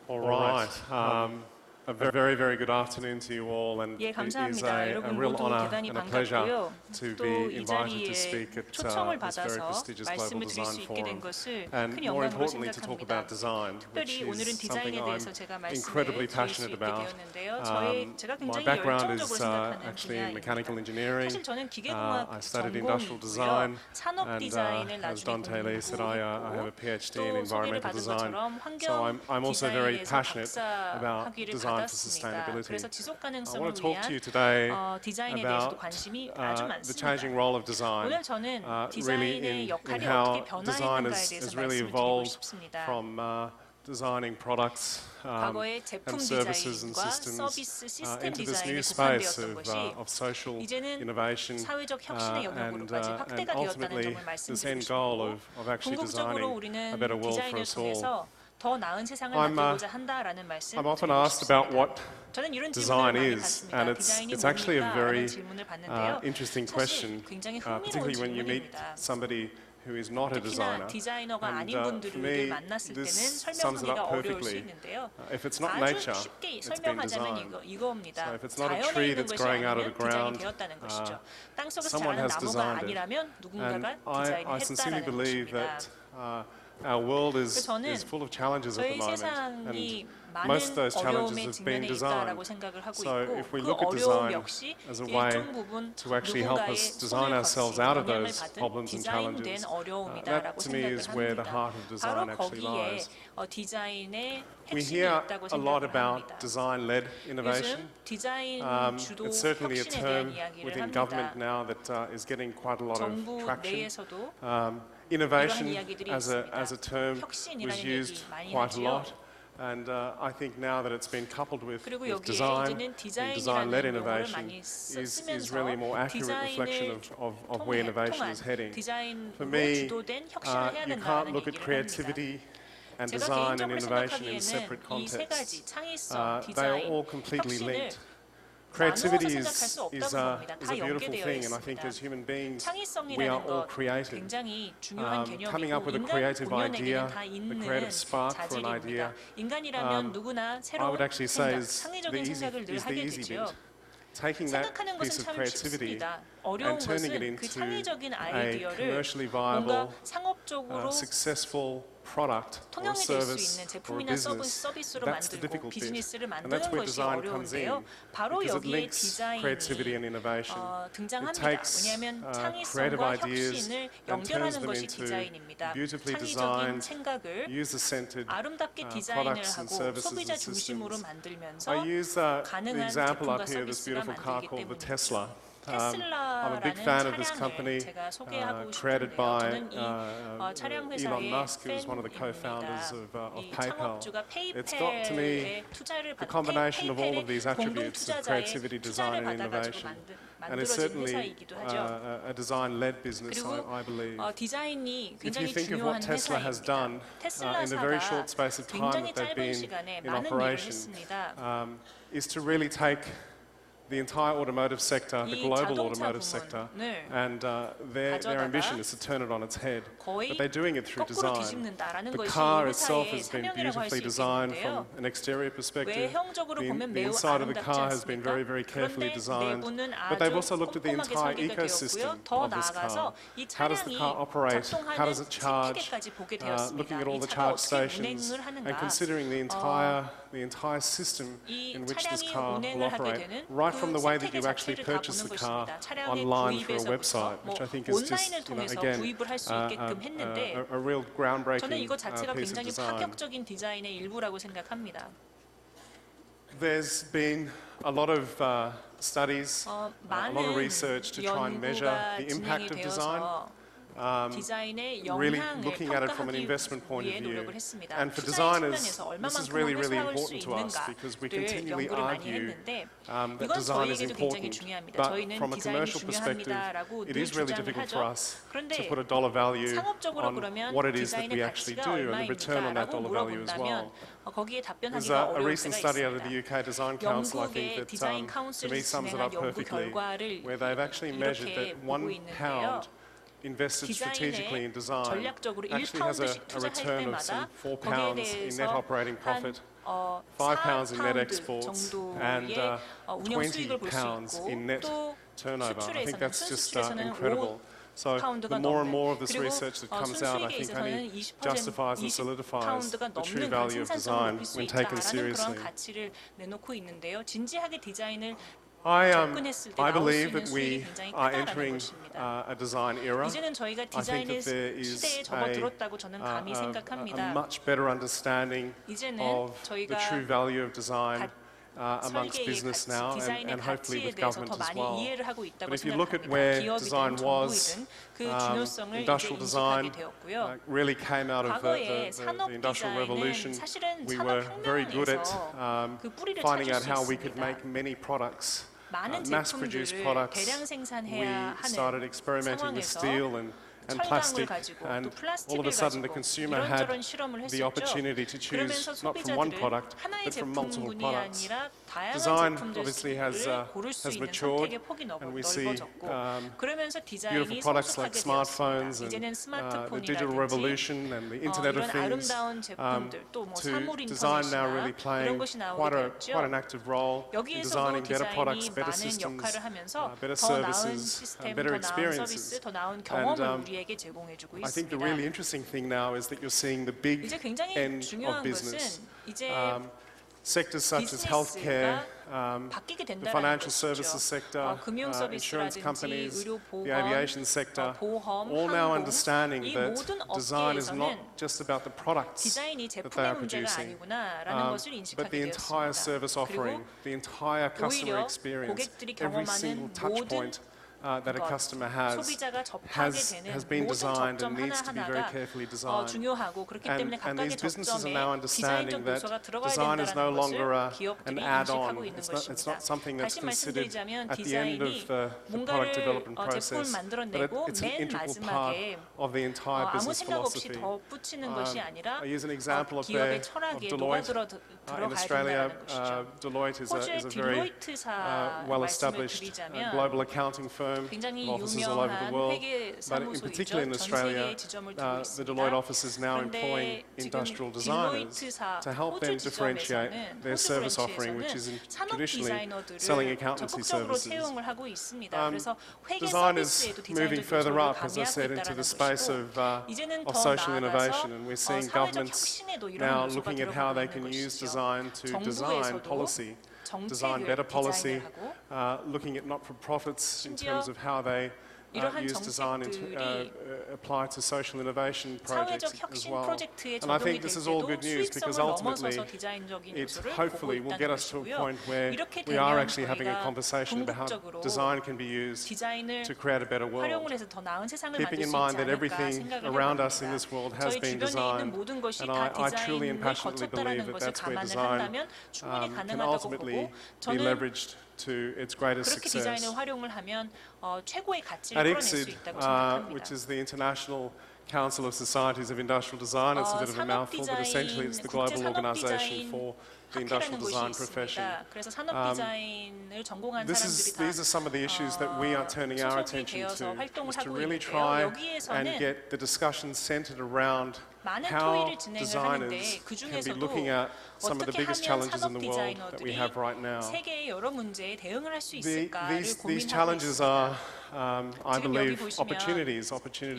All right. A very, very good afternoon to you all, and 예, it is 감사합니다. a 여러분 real 모두 honor 대단히 and a pleasure 반갑고요. to 또 be 이 invited to 자리에 speak at 초청을 this very 받아서 prestigious Global 말씀을 드릴 수 Design 있게 된 Forum, 것을 and 큰 more 영광으로 importantly to talk 생각합니다. about design, which 특별히 오늘은 is something 디자인에 I'm 대해서 제가 incredibly 말씀을 드릴 수 passionate 있게 about. 되었는데요. 제가 My 굉장히 background 열정적으로 is 생각하는 actually in mechanical 분야입니다. engineering. 사실 저는 I 기계공학 studied industrial design, 전공이고요. 산업 and 디자인을 as 나중에 Dante said, I have a 공부했고 PhD in 또 소개를 environmental 받은 design. 것처럼 So I'm 환경 also very 디자인에서 passionate 박사 about 학위를 design for 받았습니다. sustainability. 그래서 지속 I 가능성을 want to talk to you 위한 today 디자인에 대해서도 about 관심이 아주 the changing role of design. 오늘 저는 really 디자인의 in 역할이 how 어떻게 design 변화했는가에 has 대해서 really 말씀을 드리고 evolved 싶습니다. from designing products 과거의 제품 and services and 디자인과 systems 서비스 시스템 into this 디자인이 new space 구성되었던 것이 of social 이제는 innovation 사회적 혁신의 영역으로까지 and 확대가 되었다는 ultimately 점을 this 말씀드리고 end goal 싶고 of actually 궁극적으로 designing 우리는 a better world for 디자인을 us all. 통해서 더 나은 세상을 I'm 만들고자 한다라는 말씀 I'm often 드리고 asked about 싶습니다. what 저는 이런 design 질문을 많이 is, 받습니다. and 디자인이 it's actually a 뭡니까? very 라는 질문을 받는데요. interesting 사실 question, 굉장히 흥미로운 particularly when you meet 질문입니다. somebody who is not a 특히나 designer. 디자이너가 And 아닌 for 분들을 me, 만났을 때는 this sums it 설명하기가 up 어려울 수 perfectly. 있는데요. If it's not 아주 nature, 쉽게 it's been 설명하자면 designed. 이거입니다. So if it's not a 자연에 tree 있는 that's 것이 growing out of 아니면 the 디자인이 ground, 되었다는 것이죠. 땅 속에서 someone 자라는 has 나무가 designed it. 아니라면 누군가가 And 디자인을 I sincerely 했다는 believe 것입니다. that our world is 저는 full of challenges at the 저희 moment, 세상이 and most of those 많은 challenges 어려움의 have been 직면에 designed. 있다라고 생각을 하고 So 있고 if we 그 look at 어려움 design 역시 as a way 일정 부분 to actually help 누군가의 us design 손을 ourselves 거친 out of 영향을 those 받은 problems and 디자인된 challenges, 어려움이다라고 that to me 생각을 is where the 합니다. heart of 바로 design actually 거기에 lies. 디자인의 We 핵심이 hear 있다고 a lot 생각을 about 합니다. design-led innovation. 요즘 디자인 주도 It's certainly a 혁신에 대한 term 이야기를 within 합니다. government now that is getting quite a lot of 정부 traction. 내에서도 Innovation 이러한 이야기들이 as a term was 혁신이라는 used 얘기 많이 quite a 하지요. lot. And I think now that it's been coupled with 그리고 design, 여기에 이제는 design-led 디자인이라는 용어를 innovation 많이 is 쓰면서 really a more accurate reflection of where innovation is heading. For 디자인으로 me, 주도된 혁신을 해야 you 된다는 can't look at 얘기를 합니다. creativity and 제가 design and 개인적으로 innovation in 생각하기에는 separate 이 세 가지 contexts. 창의성, They are 디자인, all completely 혁신을 linked. 나누어서 Creativity 생각할 수 없다는 겁니다. is 다 a beautiful 연계되어 thing, and I think 있습니다. as human beings, we 창의성이라는 are all 것 creative. 굉장히 중요한 Coming up 개념이고 with a 인간 creative idea, 본연에게는 다 a 있는 creative spark for an idea, 자질입니다. 인간이라면 누구나 I 새로운 would actually say 생각, is 창의적인 the 생각을 늘 easy 하게 bit. 되죠. Taking that 생각하는 piece 것은 of 참 creativity 쉽습니다. 어려운 and turning it 것은 그 into 창의적인 a 아이디어를 commercially 뭔가 viable, 상업적으로 successful product or 통용이 될 수 service 있는 or 제품이나 business. 서비스로 That's the 만들고 difficult bit. 비즈니스를 And that's 만드는 where 것이 design comes in, 어려운데요. 바로 because it 여기에 links creativity and 디자인이 innovation. It 등장합니다. takes 왜냐하면 creative 창의성과 ideas 혁신을 and turns 연결하는 them 것이 into 디자인입니다. beautifully 창의적인 designed, 생각을 user-centered 아름답게 디자인을 products and 하고 services 소비자 and 중심으로 systems. 만들면서 I use the 가능한 example 제품과 up here, this 서비스가 beautiful car 만들기 called the 때문입니다. Tesla. I'm a 테슬라라는 big fan of this company, 차량을 제가 소개하고 created 싶은데요. by 저는 이 차량 Elon 회사의 Musk, who's one of the co-founders 팬입니다. of 이 PayPal. 창업주가 It's got to me 페이팔에 투자를 the 받은 combination of all of 페이팔의 these 공동 attributes of 투자자의 creativity, design, 투자를 and 받아가지고 innovation. And it's 만들어진 certainly 회사이기도 하죠. a design-led business, 그리고 I believe. 디자인이 If you 굉장히 think of 중요한 what Tesla has 회사입니다. done 테슬라 in the very 사가 short space of time 굉장히 that they've 짧은 been 시간에 in 많은 일을 operation, 했습니다. is to really take the entire automotive sector, the 이 global 자동차 automotive sector, 부문을 and their 가져다가 ambition is to turn it on its head. 거의 But they're doing it through 거꾸로 design. 뒤집는다라는 The 것이 car 이 itself 회사의 has been 사명이라고 할 수 beautifully designed 있겠는데요. from an exterior perspective. 외형적으로 보면 The 매우 inside of the 아름답지 car has been 않습니까? very, very carefully 그런데 designed. 내부는 But they've also 아주 looked at the 꼼꼼하게 entire 설계가 ecosystem 되었고요. 더 of this 나아가서 car. 이 How does the 차량이 car operate? How does 작동하는 it charge? 생태계까지 보게 Looking 되었습니다. at all 이 the 차가 charge 어떻게 stations 운행을 and 하는가? considering the entire system 이 in which this 차량이 car will 운행을 하게 operate, 되는 right 그 from the way that 생태계 you actually 자체를 다 purchase 보는 the car 것입니다. 차량의 online through a 구입에서부터 website, which I think is just, 온라인을 통해서 again, 구입을 할 수 있게끔 했는데 a real 저는 groundbreaking 이거 자체가 piece of 굉장히 design. 파격적인 디자인의 일부라고 생각합니다. There's been a lot of studies, a lot of 많은 research to try and measure 연구가 the 진행이 impact of design. 되어서 디자인의 Really 영향을 looking at it from an 평가하기 investment point 위해 of view. 노력을 했습니다. And for 투자의 designers, 측면에서 this is 얼마만큼 really, really 회사할 수 important to us because we 있는가를 continually 연구를 많이 argue 했는데 that 이건 design is 저희에게도 굉장히 important. 중요합니다. But 저희는 from a 디자인이 commercial perspective, 중요합니다라고 it 늘 is really 주장을 difficult for 하죠. us to 그런데 put a dollar value 상업적으로 on 그러면 what it is that we 디자인의 actually 가치가 do and the return on that 얼마입니까라고 dollar value as well. 물어본다면 거기에 There's 답변하기가 a 어려울 recent 때가 study out of the 있습니다. UK Design Council, I think, 영국의 that 디자인 to me 카운슬이 sums it 진행한 up 연구 perfectly, 결과를 where they've actually measured 이렇게 that 보고 1 있는데요. pound invested strategically in design 전략적으로 actually has a 1파운드씩 투자할 return of some 때마다 £4 거기에 in net 대해서 operating profit, 한 £5 in net 4파운드 exports, and 정도의 운영 수익을 볼 수 £20 in net 있고 또 turnover. I think 수출에서는 that's just 순수출에서는 incredible. So 파운드가 the more and 넘는 more of this 그리고 research that comes out, I 순수익에 think only 있어서는 justifies and solidifies 파운드가 the true 넘는 그런 value of 생산성을 design 높일 수 when taken 있다라는 그런 seriously. 가치를 내놓고 있는데요. 진지하게 디자인을 I 접근했을 때 I 나올 수 believe 있는 that 수익이 we 굉장히 are 크다라는 entering 것입니다. a design era. 이제는 저희가 I think 디자인의 that there is 시대에 접어들었다고 저는 감히 a 생각합니다. much better understanding 이제는 of the 저희가 true value of design amongst 설계의 business 가치, now 디자인의 and hopefully 가치에 with 대해서 government 더 as 많이 well. 이해를 하고 있다고 But if you look at 생각합니다. where 기업이든 design was, 정부이든 그 중요성을 이제 industrial design 인식하게 되었고요. really came out of 과거에 the 산업 Industrial 디자인은 Revolution. 사실은 We were very good at 산업혁명에서 그 뿌리를 finding 찾을 out 수 how we could 있습니다. make many products, 많은 mass-produced 제품들을 products. 대량 We 생산해야 started 하는 experimenting with 상황에서 steel and 철강을 plastic, 가지고 and 또 all of a 플라스틱을 sudden the 가지고 consumer had 이런저런 실험을 the 했었죠. opportunity to choose 그러면서 not from one 소비자들은 product 하나의 but from multiple 제품군이 products. 아니라 다양한 Design 제품들을 obviously has 고를 수 있는 matured, 선택의 폭이 and we see 넓어졌고 그러면서 beautiful 디자인이 products like 성숙하게 smartphones 되었습니다. 이제는 and the digital revolution and the Internet of 이런 Things. 아름다운 제품들 또 뭐 사물 To design now really 인터넷이나 playing 이런 것이 나오게 quite an 되었죠. active role in 여기에서도 designing better products, 디자인이 better 많은 systems, 역할을 하면서 better 더 나은 services, 시스템, better 더 나은 experiences. 서비스, 더 나은 경험을 우리에게 제공해주고 I think the 있습니다. really interesting thing now is that you're seeing the big 이제 굉장히 end of 중요한 business. 것은 이제 Sectors such as healthcare, 바뀌게 the 된다는 financial 것이죠. services sector, 금융 insurance 서비스라든지 companies, 의료 the aviation sector, 보험, all now 항공 understanding 이 that 모든 design is not 업계에서는 just about the products 디자인이 that they 제품의 are 문제가 producing, 아니구나라는 것을 but 인식하게 the entire 되었습니다. service offering, 그리고 the entire customer 오히려 experience, 고객들이 every single 경험하는 touch 모든 point that a customer has 소비자가 접하게 되는 has been 모든 designed and 접점 needs to be very 하나하나가 carefully designed. 중요하고 그렇기 때문에 And 각각의 these businesses are 접점에 now 디자인적 understanding that 요소가 들어가야 design is no 된다는 longer 것을 an 기업들이 add-on. 인식하고 있는 It's 것입니다. not something that's 다시 considered 말씀드리자면 at the end of 디자인이 the product development 뭔가를 제품을 process, but 만들어내고 it's an 맨 integral part 마지막에 of the entire 아무 business 생각 없이 philosophy. 덧붙이는 것이 아니라 I use an example of 기업의 철학에 Deloitte. 녹아들어가야 In Australia, 된다는 것이죠. Deloitte is 호주의 a very 딜로이트사 말씀을 well-established 드리자면 global accounting firm, 굉장히 offices all over the 유명한 world. 회계 But in particular in 사무소이죠. 전 Australia, 세계에 지점을 두고 the 있습니다. Deloitte office is now 그런데 employing 지금 industrial designers 딜로이트사 to help 호주 them differentiate 지점에서는 their 호주 service offering, which is 브랜치에서는 산업 traditionally 디자이너들을 selling accountancy 적극적으로 services. 채용을 하고 있습니다. 그래서 회계 Design is 서비스에도 moving 디자인적 further 요소를 up, as I 가미하고 said, into 있다는 the space 것이고 이제는 of 더 social 나아가서 innovation, and we're seeing 사회적 governments 혁신에도 이런 now 요소가 looking at how 들어가고 they 있는 can use 것이죠. design to design 정부에서도 policy, design 정책을 better policy, 디자인을 하고 looking at not-for-profits in 심지어 terms of how they 이러한 use design to 정책들이 apply to social innovation projects 사회적 as 혁신 well. 프로젝트에 And I 적용이 think 될 this is all 때도 good news because 수익성을 ultimately 넘어서서 디자인적인 it 요소를 보고 hopefully will get 있다는 us to a 것이고요. point where 이렇게 we are 되면 actually having a 저희가 conversation about how 궁극적으로 design can be used 디자인을 to create a better world. 활용을 해서 더 나은 세상을 Keeping 만들 in 수 mind 있지 that 않을까 everything 생각을 around us in 해봅니다. this world has 저희 been 주변에 있는 designed, 모든 것이 and 다 I truly and 디자인을 passionately believe 거쳤다라는 that 것을 that's where 감안을 design 한다면 충분히 can 가능하다고 ultimately 보고 be 저는 leveraged to its greatest 그렇게 디자인을 success. 활용을 하면 최고의 가치를 At 끌어낼 수 ICSID, 있다고 생각합니다. which is the International Council of Societies of Industrial Design, it's a bit of a mouthful, but essentially it's the global organization for the industrial 학회라는 design 곳이 profession. 있습니다. 그래서 산업 디자인을 전공한 These 사람들이 are some of the issues that we are turning our 소속이 attention 되어서 to, 활동을 is to 하고 really 있는데요. try and 여기에서는 get the discussion centered around 많은 how 토의를 진행을 designers 하는데 그 can be 중에서도 looking at some of the 어떻게 biggest 하면 challenges in 산업 the world that we 디자이너들이 have right now. 세계의 여러 문제에 대응을 할 수 있을까를 These 고민하고 challenges 있습니다. are, I 지금 여기 believe, 보시면 opportunities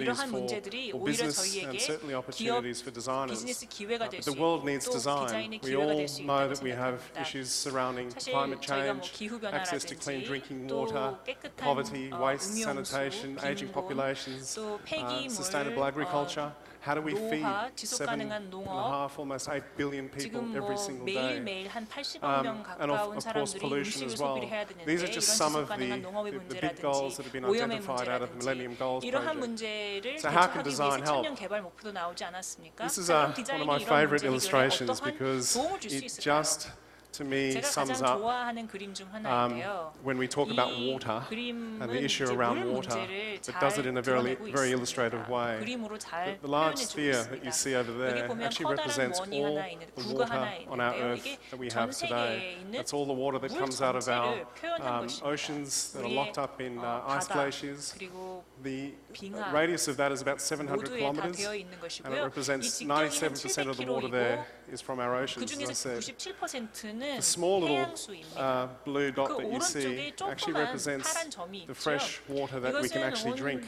이러한 문제들이 for 오히려 business and 저희에게 certainly 기업 opportunities for designers. 비즈니스 기회가 될 수 The world 있고 needs 또 design. 디자인의 We 기회가 all 될 수 know 있다고 that we have 생각합니다. issues surrounding 사실 climate 저희가 뭐 change, 기후 access to clean 변화라든지 drinking 또 water, 깨끗한 poverty, waste, 음용수, sanitation, aging 빈곤, populations, 또 폐기물, sustainable agriculture. How do we feed 노화, 지속 가능한 7.5, almost 8 billion people 지금 every 뭐 single day? 매일매일 한 80억 명 And of 가까운 course 사람들이 pollution 음식을 as well. 소비를 해야 되는데 These are 이런 just some 지속 of 가능한 농업의 the big goals that have been 문제라든지 오염의 identified out of the Millennium 문제라든지 Goals 이러한 project. 문제를 So how can 대처하기 design 위해서 help? 천년 개발 목표도 나오지 않았습니까? This is 산업 one of 디자인이 my 이런 favorite 문제 해결에 illustrations 어떠한 because 도움을 줄 수 it 있을까요? just to me 제가 sums 가장 up 좋아하는 그림 중 하나인데요. when we talk about 이 water 그림은 and the issue 이제 around 물 water, 문제를 but does it in a very, 드러내고 very 있습니다. illustrative way. 그림으로 잘 The large 표현해주고 sphere that you 있습니다. see over 여기 there 보면 actually 커다란 represents 원이 all 하나 있는데 the 구가 하나 water on our 있는데요. earth 이게 that we 전 have today. 세계에 있는 That's all the water that 물 comes out of our 전체를 표현한 것입니다. oceans that are 우리의 locked up in ice 바다 glaciers. 그리고 The 빙하 radius of that is about 700 모두에 다 kilometers, 되어 있는 and it 것이고요. 이 represents 직경이 한 97% of the water there 700km이고 is from our 그 oceans, as I 중에서 said. 97%는 The small little 해양수입니다. blue dot 그 that you see 오른쪽에 actually 조그만 represents 파란 점이 the 있죠. fresh water that we can actually drink.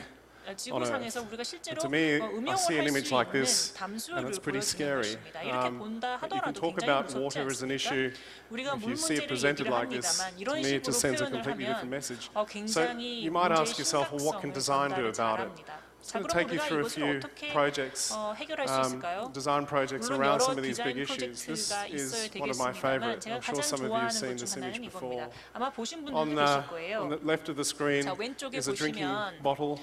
지구상에서 우리가 실제로 To me, I 음용을 see an 할 image 수 like 있는 this, and 담수를 it's pretty 보여주는 scary. 것입니다. 이렇게 본다 But you can 하더라도 talk 굉장히 about 무섭지 water as an 않습니까? issue. 우리가 If 물 you see it 문제를 presented 얘기를 like this, 합니다만 to 이런 me it 식으로 just sends a 표현을 completely different 하면 message. So 굉장히 you might 문제의 ask yourself, well, what can 심각성을 design do 전달을 about it? 잘합니다. I'm 자, going to 그럼 take you 우리가 through a 이것을 few 어떻게 projects, 해결할 수 있을까요? design projects 물론 around 여러 some of these 디자인 big issues. This 프로젝트가 있어야 is one of my 되겠습니다만 favorite. 제가 I'm sure 가장 some of you have 좋아하는 seen 것 중 this 하나는 image 이겁니다. before. 아마 보신 분들도 On 계실 the 거예요. left of the screen 자, 왼쪽에 is a drinking 보시면 bottle,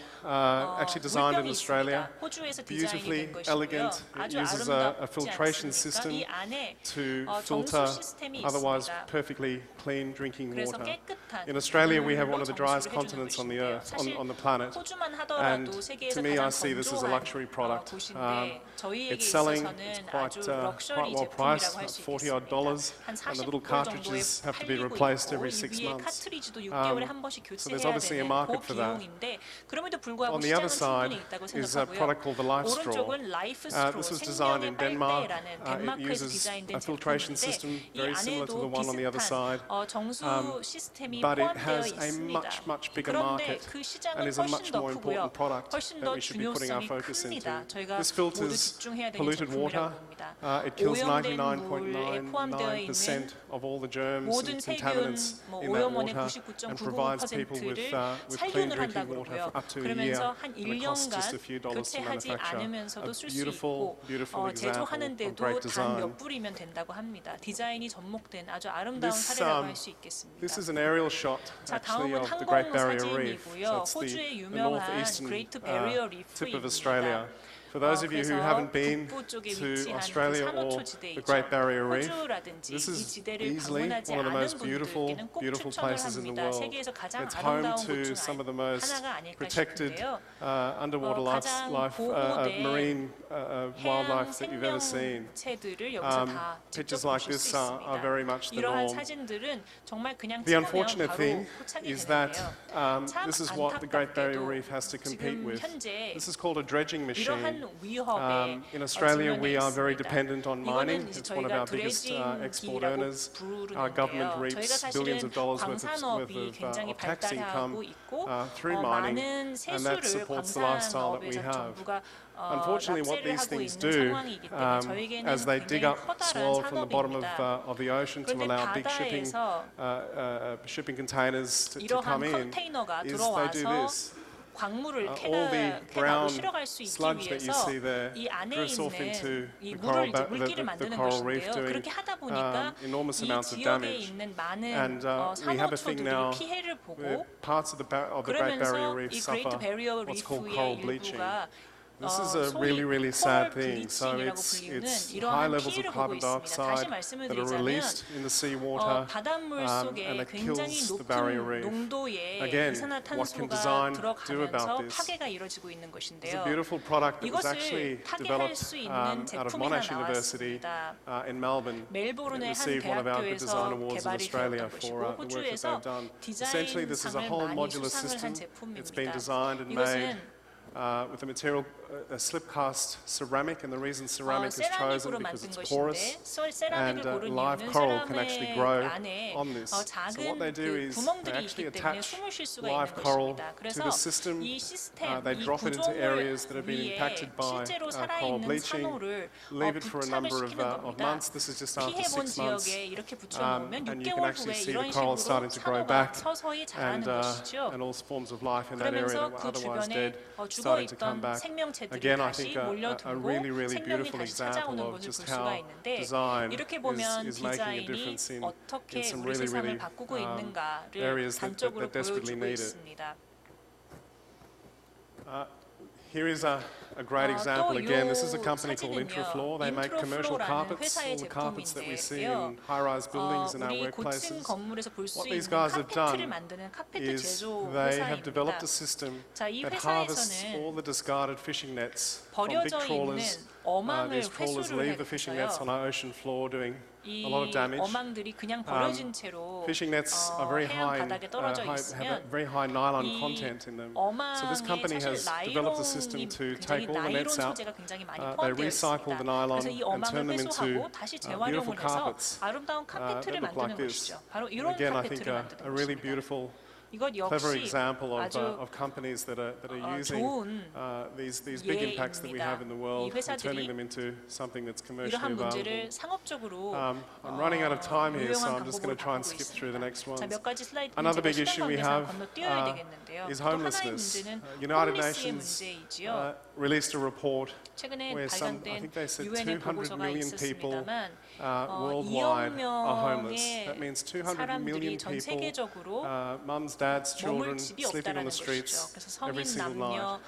actually designed in 물병이 Australia. 있습니다. 호주에서 디자인이 Beautifully 된 것이고요. elegant. It 아주 uses 아름답지 a filtration 않습니까? system 이 안에 to 정수 filter 시스템이 otherwise 있습니다. perfectly clean drinking 그래서 water. 깨끗한 In Australia, we have one 물로 of the driest 정수를 해주는 continents on the 것인데요. earth, 사실 on the planet. 호주만 And 하더라도 to 세계에서 me, I 가장 see this as a 건조한 luxury product. 곳인데 저희에게 It's selling, 있어서는 it's 아주 럭셔리 quite well priced, 제품이라고 할 수 $40 있겠습니다. 한 and the little 40불 정도에 cartridges have to be 팔리고 replaced 있고 every 이 6 위에 months. 카트리지도 6개월에 한 번씩 So there's 교체해야 obviously a 되는 market 그 for that. 비용인데 그럼에도 불구하고 On the other 시장은 side 충분히 있다고 is a 생각하고요. product called the Life Straw. 오른쪽은 라이프 This 스트로 was designed in 생명의 Denmark. 빨대라는 It 덴마크에서 uses 디자인된 a filtration 제품인데 system 이 very similar to the 안에도 one on the other side. 비슷한 정수 시스템이 But it 포함되어 has a 있습니다. much bigger 그런데 market 그 and 시장은 is a 훨씬 much 더 more 크고요. important product 훨씬 that 더 we should be putting our 중요성이 focus into. 큽니다. 저희가 This 모두 filters 집중해야 되는 polluted water. 제품이라고 봅니다. It kills 오염된 물에 포함되어 99.99% 있는 of all the germs 모든 and 세균, contaminants 뭐 in that 오염원의 water and provides people with 99.99%를 clean 살균을 drinking 한다고 water 그러고요. for up to a year. 그러면서 한 And it costs just a few 1년간 dollars to 교체하지 manufacture. 않으면서도 A 쓸 수 beautiful, 있고 beautiful example of 제조하는데도 great 단 design. 몇 불이면 된다고 합니다. 디자인이 접목된 아주 아름다운 This, 사례라고 할 수 있겠습니다. This is an aerial shot 자, actually 다음은 of the 항공 Great Barrier Reef. 사진이고요. So it's 호주의 the 유명한 northeastern Great Barrier tip of Reef입니다. Australia. For those of you who 그래서 haven't been 북부 쪽에 to 위치한 Australia 그 or 산호초 지대 the 있죠. Great Barrier Reef, 호주라든지 this 이 is 지대를 easily 방문하지 one of the 않은 most beautiful, 분들께는 꼭 beautiful 추천을 places in the 합니다. world. 세계에서 가장 It's home 아름다운 to 곳 중 some of the most 하나가 아닐까 protected 싶은데요. underwater 가장 marine wildlife that you've ever 해양 seen. 생명체들을 여기서 다 직접 Pictures like 보실 this 수 are very 있습니다. much the 이러한 norm. 사진들은 정말 그냥 The 찍으면 unfortunate 바로 thing 포착이 is that 되는데요. this is what the Great Barrier 안타깝게도 Reef has to compete 지금 with. 현재 This is called a dredging machine. 이러한 위협에 In Australia, 직면해 we are very 있습니다. dependent on mining. 이거는 이제 It's one of 저희가 our biggest export 드레징기라고 earners. Our government 부르는데요. 저희가 reaps billions 사실은 of dollars worth 광산업이 굉장히 of tax income 발달하고 있고 through mining, 많은 and that 세수를 supports the lifestyle that we 광산업에서 have. 정부가 Unfortunately, what 납세를 these 하고 things 있는 do, 상황이기 때문에 저희에게는 as they dig 굉장히 up 커다란 soil from the bottom 산업입니다. of the ocean to 그런데 allow big 바다에서 shipping containers to 이러한 come in, 컨테이너가 is they do 들어와서 this. 광물을 All the 캐가고 brown 실어갈 수 있기 sludge that you 위해서 see there 이 안에 drifts off 있는 into 이 the 물을 이제 coral, 물기를 the 만드는 coral reef, 것인데요. doing 그렇게 하다 보니까 enormous 이 amounts of 지역에 damage. 있는 많은 And we have a thing 산호초들이 now 피해를 보고 where parts of the Great Barrier 그러면서 Reef 이 suffer Great Barrier what's called Reef의 coral bleaching. 일부가 This is a 소위 really sad 코럴 thing. So 블리칭이라고 it's 불리는 high 이러한 levels of 피해를 보고 carbon 있습니다. 다시 dioxide 말씀을 that are 드리자면 released in the seawater, 바닷물 and 속에 it 굉장히 kills the barrier 높은 reef. 농도의 Again, what can 이산화탄소가 design do 들어가면서 about this? 파괴가 이루어지고 있는 It's 것인데요. a beautiful product that was 이것을 actually 파괴할 developed 수 있는 out of 제품이 Monash 하나 University 나왔습니다. in Melbourne. It 멜보른의 한 received one of our good design 대학교에서 awards in 개발이 Australia 되었던 for 것이고 the work that 호주에서 they've done. Essentially, this is a 디자인상을 whole 많이 modular 수상을 system. 한 제품입니다. It's been designed and made 이것은 with the material, a slip-cast ceramic, and the reason ceramic is chosen 세라믹으로 because 만든 it's porous, 것인데 and 세라믹을 고른 live 이유는 coral can actually grow 세라믹 안에 on this. So what 작은 they do 그 is they 구멍들이 actually 있기 때문에 attach 숨을 쉴 수가 live 있는 coral 것입니다. to 그래서 the system. 이 시스템, They 이 drop it into areas that 구조물 have been 위에 impacted by 실제로 coral 살아있는 bleaching, 산호를 leave it for a number of 부착시키는 겁니다. months. This is just after 피해본 6 months. 지역에 이렇게 붙여놓으면 And you can 6개월 actually 후에 see the 이런 coral 식으로 starting to grow 산호가 back, 서서히 자라는 것이죠. and all forms of life in that area that 그러면서 were 그 otherwise 주변에 dead 죽어 starting to come 있던 back. 생명체들이 Again, I 다시 think a 몰려들고 really 생명이 beautiful 다시 example 찾아오는 of 것을 just 볼 수가 how 있는데 design 이렇게 보면 is making a 디자인이 difference in 어떻게 some 우리 세상을 really 바꾸고 있는가를 areas 단적으로 that desperately 보여주고 need it. 있습니다. Here is a a great example again. This is a 요 company called 사진은요, Intrafloor. They make commercial 인트로플로라는 carpets, all 회사의 the carpets that we see 제품인데요. in high-rise buildings in our 우리 고층 workplaces. 건물에서 볼 수 What these 있는 guys have 카페트를 done 만드는 카페트 is 제조 they have developed 회사입니다. a system 자, 이 that harvests 회사에서는 all the discarded fishing nets from big 버려져 있는 trawlers. 어망을 These trawlers 회수를 leave the fishing nets on 해서요. our ocean floor doing 이 a lot of damage. 어망들이 그냥 버려진 채로 Fishing nets are very 해안 high, 바닥에 떨어져 have a 있으면 very high nylon 이 content in them. 어망에 So this company 사실 has developed a system 나일론이 to 굉장히 take all the 나일론 nets out. 소재가 굉장히 많이 They 포함되어 recycle the 있습니다. nylon 그래서 이 and turn 어망을 them into 회수하고 다시 beautiful 재활용을 해서 carpets 아름다운 that 카페트를 look 만드는 like this. 것이죠. 바로 이런 Again, I think 카페트를 a 만드는 really 것입니다. beautiful, 이것 clever 역시 example 아주 of companies that are using 좋은 these big impacts that we have in the world 이 and turning 회사들이 them into something that's commercially 이러한 available. 문제를 상업적으로 I'm running out of time here, so 유용한 I'm just going 방법으로 to try and 바꾸고 skip through the next 있습니다. 자, ones. 몇 가지 슬라이드 Another 제가 big issue 시간 we 관계상 have 건너뛰어야 되겠는데요. is 또 하나의 homelessness. 문제는 United 홈리스의 Nations 문제이지요. released a report 최근에 where I think they 발간된 said 유엔의 200 보고서가 million people 있었습니다만 worldwide 2억 are homeless. That 명의 means 200 million 사람들이 전 people, 세계적으로 mums, dads, children, 머물 집이 sleeping on 없다라는 the 것이죠. streets 그래서 every 성인 single night.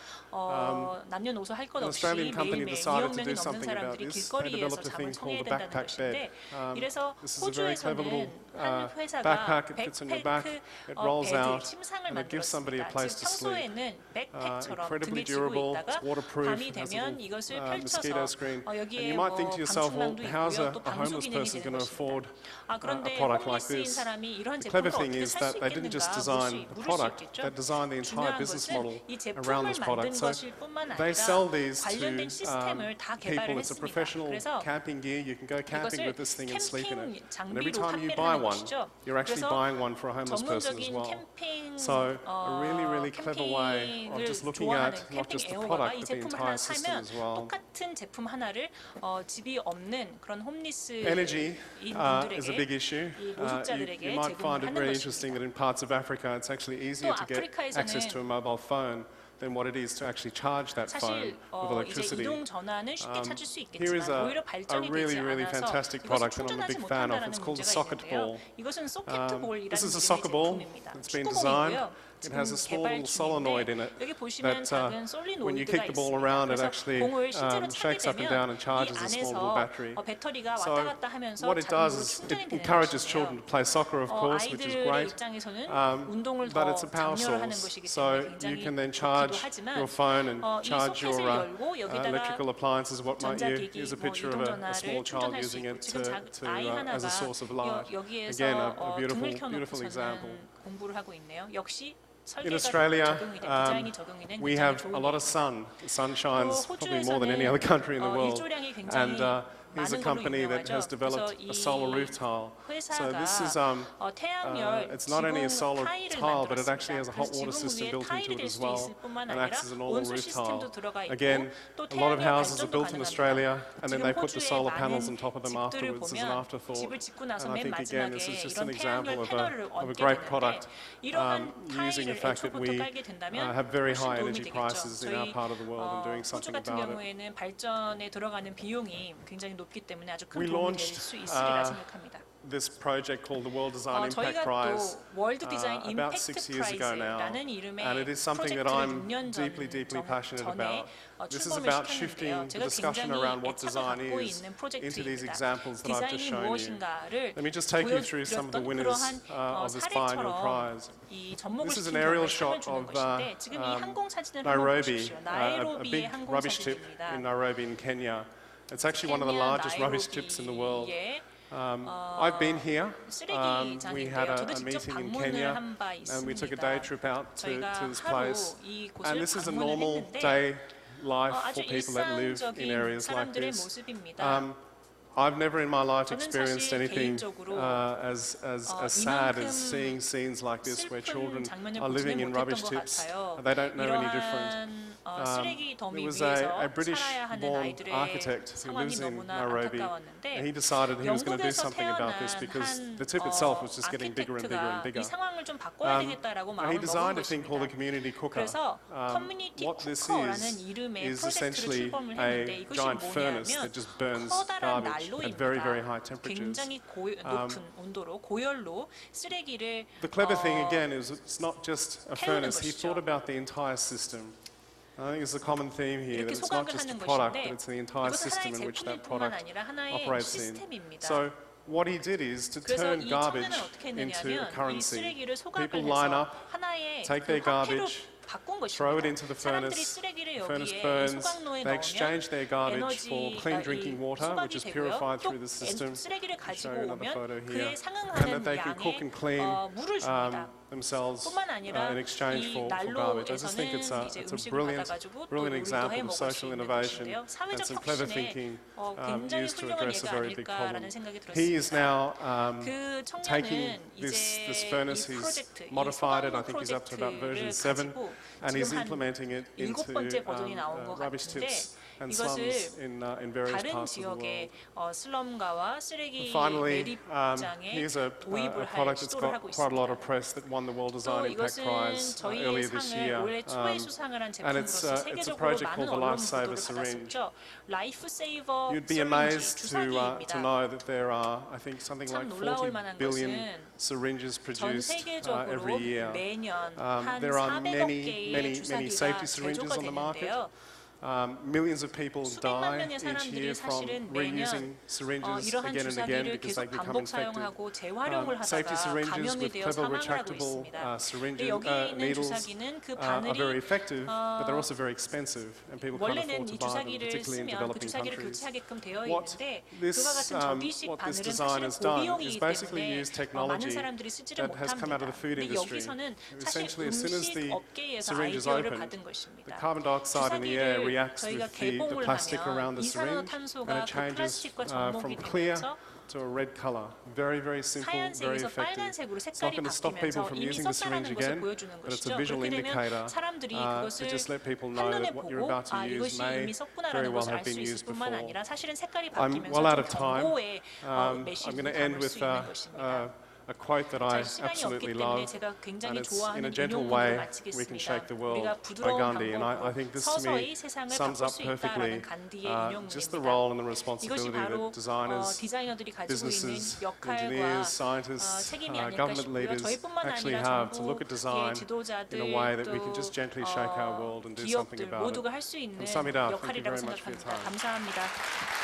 남녀노소 할 것 An 없이 Australian company 매일매일 decided 2억 to 명이 do 넘는 something about 사람들이 this. They 길거리에서 developed a 잠을 thing 청해야 called the 된다는 backpack bed. 것인데 이래서 This is a very clever little 호주에서는 한 회사가 backpack. It fits on your back. 백패크 It rolls 베드 out 침상을 and it gives somebody a 만들었습니다. place 즉 to sleep. 평소에는 백팩처럼 Incredibly 등에 지고 durable. 있다가 It's waterproof. 밤이 It has a 되면 little 이것을 mosquito 펼쳐서 screen. And 여기에 you might think to yourself, well, 방충망도 how's 있고요. 또 a 방수 homeless 기능이 person 되는 going to 것입니다. afford a 그런데 product like 홈리스인 this? 사람이 이런 The clever 제품을 thing 어떻게 is 살 that 수 they didn't just 있겠는가 design the 물을 수 product, 있겠죠. they designed the entire 중요한 business 것은 model 이 around 제품을 this 만든 product. So 것일 뿐만 they 아니라 sell these 관련된 to 시스템을 다 개발을 people. It's a 했습니다. professional 그래서 camping gear. You can go camping 이것을 with this thing and sleep in it. 캠핑 And every 장비로 time you 판매를 buy 하는 one, 것이죠. you're actually 그래서 buying one for a homeless person as 전문적인 well. 캠핑 So a really clever way of just looking at not just the 캠핑 product 애호가가 이 but the 제품을 entire 하나 system 사면 as well. 똑같은 제품 하나를 집이 없는 그런 홈리스인 Energy is a big 분들에게 issue. 이 노숙자들에게 You might find it 제공하는 very 것입니다. interesting that in parts of Africa it's actually easier to get access to a mobile phone than what it is to actually charge that phone 사실 with 이제 electricity. 이동 전화는 쉽게 찾을 수 Here is 있겠지만 오히려 a 발전이 really, 되지 really 않아서 fantastic 이것을 product that I'm a 충전하지 big fan of. 못한다는 It's called the 문제가 socket 있는데요. ball. 이것은 소켓볼이라는 This is a 이름의 soccer ball. 제품입니다. It's been designed. 축구공이고요. It has a small little solenoid in it 여기 보시면 that 작은 when you 솔리노이드가 kick the ball 있습니다. around, it 그래서 actually 공을 실제로 차게 shakes up and down and 되면 이 charges a small little 안에서 battery. 배터리가 So 왔다 갔다 하면서 what it does 자동으로 is 충전이 it 되는 encourages 것이에요. children to play soccer, of course, which is 아이들의 great. 입장에서는 운동을 But 더 it's a power 장려하는 source, 것이기 so 때문에 you 굉장히 can then 좋기도 charge 하지만 your phone and 이 charge your 소켓을 열고 여기다가 electrical appliances, what might you. 전자기기, Here's a 뭐 picture of a small 이동전화를 child 충전할 수 using 있고 it 지금 아이 as 하나가 a source of light. 여기에서 Again, a 등을 켜놓고 example. 공부를 하고 있네요. 역시 In 설계가 Australia, 적용이 된 디자인이 적용이 된 we 굉장히 have 좋은 a lot of 예입니다. sun. The sun shines 또 probably more than any other country in the world. 일조량이 And 굉장히 here's a 많은 걸로 company that 유명하죠. has developed 그래서 a solar 이 roof tile. So this is 회사가 태양열 it's not only a solar 지붕 타일을 tile, but it actually has 만들었습니다. a hot water 그래서 system 지붕 built 위에 into 타일이 it 될 as 수도 well, 있을 뿐만 and 아니라 acts as a normal 온수 roof 시스템도 tile. 들어가 있고 Again, 또 a lot of 태양열 houses are 발전도 built in 가능합니다. Australia, and then 지금 they put the 호주의 solar 많은 panels on top of them 집들을 afterwards as an 보면 afterthought. 집을 짓고 나서 And I 맨 think again, 마지막에 this is just 이런 an example 태양열 of 패널을 a 얹게 great 되는데 product 이러한 using the 타일을 fact that 애초부터 we 깔게 된다면 have very 훨씬 high 도움이 energy 되겠죠. prices in our 저희 part of the world and doing 호주 something 같은 about it. 경우에는 발전에 들어가는 비용이 굉장히 높기 때문에 아주 큰 We 도움이 될 launched, 수 있으리라 생각합니다. this project called the World Design Impact 저희가 Prize 또 월드 디자인 about 임팩트 6 years ago now, 프라이즈라는 이름의 and it is something that 프로젝트를 I'm 6년 deeply, deeply passionate 전에 about. This is 출범을 about 시켰는데요. shifting the 제가 discussion 굉장히 around what 애착을 design 갖고 is 있는 into these 프로젝트입니다. examples that I've just 디자인이 shown you. 무엇인가를 Let me just take you through some of the 보여드렸던 winners 그러한 of this biennial 사례처럼 prize. 이 접목을 This is 시킨 an aerial 경우에 shot 상을 주는 of 것인데 지금 이 항공 사진을 한번 Nairobi, 보십시오. a 나이로비의 big 항공 rubbish tip 사진입니다. in Nairobi in Kenya. It's actually one of the largest rubbish tips in the world. I've been here. We had a meeting in Kenya, and we took a day trip out to this place. And this is a normal day life for people that live in areas like this. I've never in my life experienced anything as sad as seeing scenes like this where children are living in rubbish tips. They don't know any different. There was a British-born architect who lives in Nairobi, and he decided he was going to do something about this because the tip itself was just getting bigger and bigger and bigger. And he designed a thing called a community cooker. What this is essentially a giant furnace that just burns garbage at very, very high temperatures. 굉장히 높은 온도로 고열로 쓰레기를 The clever thing again is it's not just a furnace. He thought about the entire system. I think it's a common theme here that 이렇게 it's not 소각을 just a 하는 product, 것인데 but it's the entire 이것은 system 하나의 in which that 제품일 뿐만 product 아니라 하나의 operates in. 시스템입니다. So what he did is to 그래서 turn 이 garbage 청년은 어떻게 into 했느냐면 이 currency. 쓰레기를 People 소각을 line 해서 up, 하나의 take 그 their 화폐로 garbage, 바꾼 throw it 것입니다. into the 사람들이 furnace. 쓰레기를 Furnace 여기에 burns. 소각로에 They 넣으면 exchange their garbage for clean 에너지가 drinking water, which is 소각이 purified 되고요. through the system. 쓰레기를 I'll 가지고 show you another photo 오면 here. 그에 And 상응하는 that they can cook and 양의 clean 물을 줍니다. themselves 뿐만 아니라 in exchange 이 for garbage. I just think 난로에서는 it's 이제 a 음식을 brilliant 받아가지고 또 brilliant 요리도 example 해 of 먹을 수 social 있는 innovation 것인데요. and 사회적 some clever 혁신에 thinking 굉장히 used to 훌륭한 address a 예가 very big problem. 아닐까라는 생각이 He is 들었습니다. now 그 taking 청년은 this 이제 furnace, 이 he's 프로젝트, 이 modified it. I 소각로 think he's up to about version 프로젝트를 7, 가지고 and he's 지금 한 implementing it into 7번째 버전이 나온 것 rubbish 같은데 tips and 이것을 slums in various 다른 parts of the 지역의 world. 슬럼가와 쓰레기 Finally, 매립장에 here's a 도입을 할 product that's 시도를 got 하고 quite a lot 있습니다. of press that won the World 또 Design Impact 이것은 Prize 저희의 earlier this 상을 year. 올해 초에 수상을 한 And it's 제품으로서 a 세계적으로 project 많은 called the 언론 Lifesaver 보도를 Syringe. 받았었죠. 라이프 세이버 You'd be syringe amazed to 주사기입니다. know that there are, I think, something 참 like 놀라울 40 만한 billion 것은 syringes 전 produced 세계적으로 every year. 매년 한 There are 400억 many 개의 safety 주사기가 syringes 제조가 on the market. 되는데요. Millions of people 수백만 die 명의 each 사람들이 year from 사실은 reusing 매년 syringes 이러한 again and again 주사기를 because 계속 they become 반복 infected. 사용하고 재활용을 Safety 하다가 syringes 감염이 with 되어 clever 사망을 하고 retractable 있습니다. 근데 syringes, 여기 있는 needles 주사기는 그 are very 바늘이 effective, but they're also very expensive, and people can't 원래는 afford 이 to buy them, 주사기를 particularly in 쓰면 그 developing 주사기를 countries. 교체하게끔 되어 What 있는데 this 그와 같은 접이식 what this 바늘은 design 사실은 has done is 고비용이기 basically 때문에 use 많은 technology 사람들이 쓰지를 that has come out of 못합니다. the food 근데 industry. 여기서는 사실 Essentially, as soon as 음식 the 업계에서 syringe is 아이디어를 opened, 받은 the 것입니다. carbon dioxide in the air 주사기를 reacts 저희가 with the 개봉을 plastic 하면 around the syringe, and 이산화탄소가 it 그 changes 플라스틱과 from 접목이 clear 되면서 to a red color. Very, very simple, very 하얀색에서 effective. 빨간색으로 It's not 색깔이 going to stop people 바뀌면서 from 이미 using the syringe 썼다라는 것을 again, 보여주는 but it's a 것이죠. visual 그렇게 되면 indicator 사람들이 to 그것을 just let people know 한눈에 that what you're 보고 about to use 이것이 may 이미 very 썼구나라는 well 것을 have 알 수 been 있을 used 뿐만 before. 아니라 사실은 색깔이 I'm 바뀌면서 well out 좀 of time. 경고의 I'm 메시지도 going to 담을 end 수 with 있는 것입니다. a quote that I 자, 시간이 absolutely 없기 때문에 love, 제가 and 굉장히 it's in 좋아하는 a gentle 인용문으로 way we can shake the 마치겠습니다. world 우리가 by 부드러운 Gandhi, and I 방법으로 think this to me 서서히 세상을 sums 바꿀 up 수 perfectly 있다라는 간디의 just the 인용문입니다. role and the 이것이 responsibility 바로 that designers, 디자이너들이 가지고 있는 businesses, 역할과 engineers, scientists, 책임이 아닐까 government 싶고요. leaders 저희뿐만 actually 아니라 have to look at 정부의 design 지도자들 in a way that we can 또 just gently shake our world and do something 기업들 about it. 모두가 할 수 있는 감사합니다. Thank you 역할이라고 very much for your 생각합니다. time. 감사합니다.